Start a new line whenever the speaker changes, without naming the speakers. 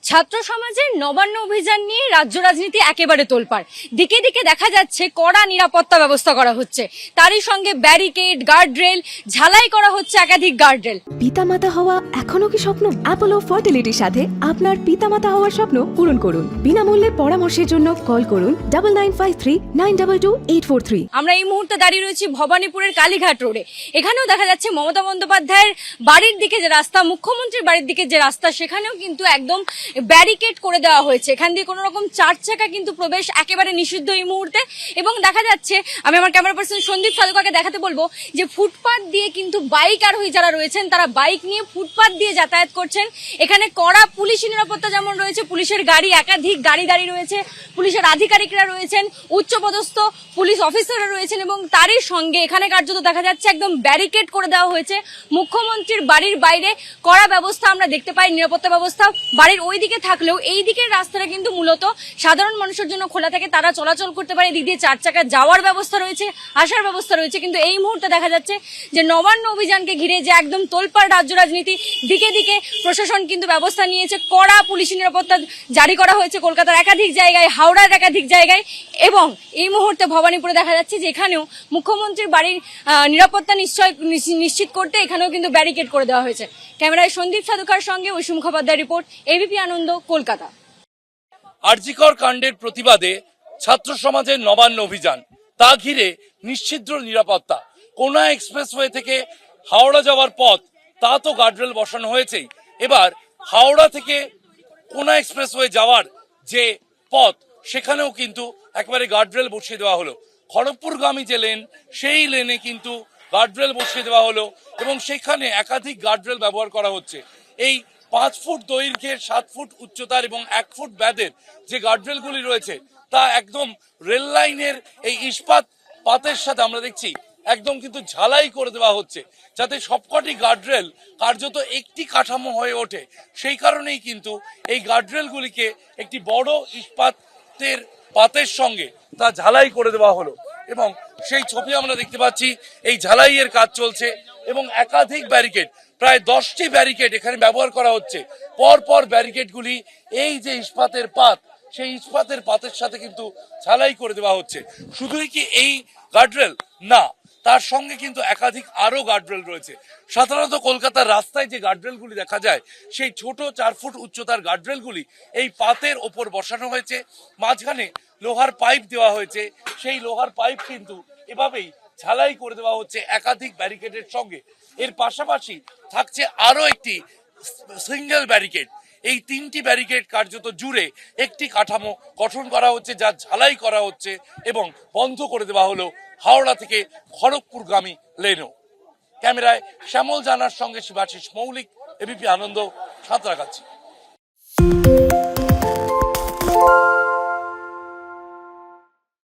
ছাত্র সমাজের নবান্ন অভিযান নিয়ে রাজ্য রাজনীতি একেবারে তোলপাড়। দিকে দিকে দেখা যাচ্ছে কড়া নিরাপত্তা ব্যবস্থা করা হচ্ছে, তারই সঙ্গে ব্যারিকেড, গার্ডরেল, ঝালাই করা হচ্ছে একাধিক গার্ডরেল।
পিতামাতা হওয়া এখনো কি স্বপ্ন? অ্যাপোলো ফার্টিলিটির সাথে আপনার পিতামাতা হওয়ার স্বপ্ন পূরণ করুন। বিনামূল্যে পরামর্শের জন্য কল করুন 9953922843।
আমরা এই মুহূর্তে দাঁড়িয়ে রয়েছি ভবানীপুরের কালীঘাট রোডে। এখানেও দেখা যাচ্ছে মমতা বন্দ্যোপাধ্যায়ের বাড়ির দিকে যে রাস্তা, মুখ্যমন্ত্রীর বাড়ির দিকে যে রাস্তা, সেখানেও কিন্তু একদম ব্যারিকেড করে দেওয়া হয়েছে। এখান দিয়ে কোনো রকম চার চাকা কিন্তু প্রবেশ একেবারে নিষিদ্ধ এই মুহূর্তে। এবং দেখা যাচ্ছে, আমি আমার ক্যামেরা পার্সন সন্দীপ সালুকাকে দেখাতে বলবো যে ফুটপাত দিয়ে কিন্তু বাইক আরোহী যারা রয়েছেন তারা বাইক নিয়ে ফুটপাত দিয়ে যাতায়াত করছেন। এখানে কড়া পুলিশি নিরাপত্তা যেমন রয়েছে, পুলিশের গাড়ি, একাধিক গাড়ি দাঁড়িয়ে রয়েছে, পুলিশের আধিকারিকরা রয়েছেন, উচ্চপদস্থ পুলিশ অফিসাররা রয়েছেন, এবং তারই সঙ্গে এখানে কার্যত দেখা যাচ্ছে একদম ব্যারিকেড করে দেওয়া হয়েছে। মুখ্যমন্ত্রীর বাড়ির বাইরে কড়া ব্যবস্থা আমরা দেখতে পাই, নিরাপত্তা ব্যবস্থা বাড়ির ওই দিকে থাকলেও এই দিকের রাস্তাটা কিন্তু মূলত সাধারণ মানুষের জন্য খোলা থাকে, তারা চলাচল করতে পারে। এদিক দিয়ে চার চাকা যাওয়ার ব্যবস্থা রয়েছে, আসার ব্যবস্থা রয়েছে। কিন্তু এই মুহূর্তে দেখা যাচ্ছে যে নবান্ন অভিযানকে ঘিরে যে একদম তোলপাড় রাজ্য রাজনীতি, দিকে দিকে প্রশাসন কিন্তু ব্যবস্থা নিয়েছে, কড়া পুলিশি নিরাপত্তা জারি করা হয়েছে কলকাতার একাধিক জায়গায়, হাওড়ার একাধিক জায়গায়। এবং এই মুহূর্তে ভবানীপুরে দেখা যাচ্ছে যে এখানেও মুখ্যমন্ত্রীর বাড়ির নিরাপত্তা নিশ্চিত করতে এখানেও কিন্তু ব্যারিকেড করে দেওয়া হয়েছে। ক্যামেরায় সন্দীপ সাধুকার সঙ্গে ঐশী মুখোপাধ্যায় রিপোর্ট, এবিপি আনন্দ, কলকাতা।
আরজিকর কাণ্ডের প্রতিবাদে ছাত্র সমাজের নবান্ন অভিযান, তা ঘিরে নিশ্ছিদ্র নিরাপত্তা। কোনা এক্সপ্রেসওয়ে থেকে হাওড়া যাওয়ার পথ, তা তো গার্ডরেল বসানো হয়েছেই। এবার হাওড়া থেকে কোনা এক্সপ্রেসওয়ে যাওয়ার যে পথ, সেখানেও কিন্তু একেবারে গার্ডরেল বসিয়ে দেওয়া হলো। খড়গপুরগামী যে লেন, সেই লেনে কিন্তু গার্ডরেল বসিয়ে দেওয়া হলো এবং সেখানে একাধিক গার্ডরেল ব্যবহার করা হচ্ছে। এই 5 ফুট দৈর্ঘ্যের, 7 ফুট উচ্চতার এবং 1 ফুট ব্যাদের যে গার্ডরেলগুলি রয়েছে, তা একদম রেল লাইনের এই ইস্পাত পাতের সাথে আমরা দেখছি একদম কিন্তু ঝালাই করে দেওয়া হচ্ছে, যাতে সবকটি গার্ডরেল কার্যত একটি কাঠামো হয়ে ওঠে। সেই কারণেই কিন্তু এই গার্ডরেলগুলিকে একটি বড় ইস্পাতের পাতের সঙ্গে তা ঝালাই করে দেওয়া হলো এবং সেই ছবি আমরা দেখতে পাচ্ছি। এই ঝালাইয়ের কাজ চলছে এবং একাধিক ব্যারিকেড, প্রায় 10টি ব্যারিকেড এখানে ব্যবহার করা হচ্ছে। পরপর ব্যারিকেডগুলি এই যে ইস্পাতের পাত, সেই ইস্পাতের পাতের সাথে কিন্তু ঝালাই করে দেওয়া হচ্ছে। শুধুই কি এই গার্ডরেল না, তার সঙ্গে কিন্তু একাধিক আরো গার্ডরেল রয়েছে। সাধারণত কলকাতার রাস্তায় যে গার্ডরেলগুলি দেখা যায়, সেই ছোট 4 ফুট উচ্চতার গার্ডরেলগুলি এই পাতের ওপর বসানো হয়েছে, মাঝখানে লোহার পাইপ দেওয়া হয়েছে। সেই লোহার পাইপ কিন্তু এভাবেই ঝালাই করে দেওয়া হচ্ছে একাধিক ব্যারিকেডের সঙ্গে। এর পাশাপাশি থাকছে আরো একটি সিঙ্গেল ব্যারিকেড। এই 3টি ব্যারিকেড কার্যত জুড়ে একটি কাঠামো গঠন করা হচ্ছে, যা ঝালাই করা হচ্ছে এবং বন্ধ করে দেওয়া হলো হাওড়া থেকে খড়গপুরগামী লেনও। ক্যামেরায় শ্যামল জানার সঙ্গে শিবাশিস মৌলিক, এবিপি আনন্দ, সাঁতরাগাছি।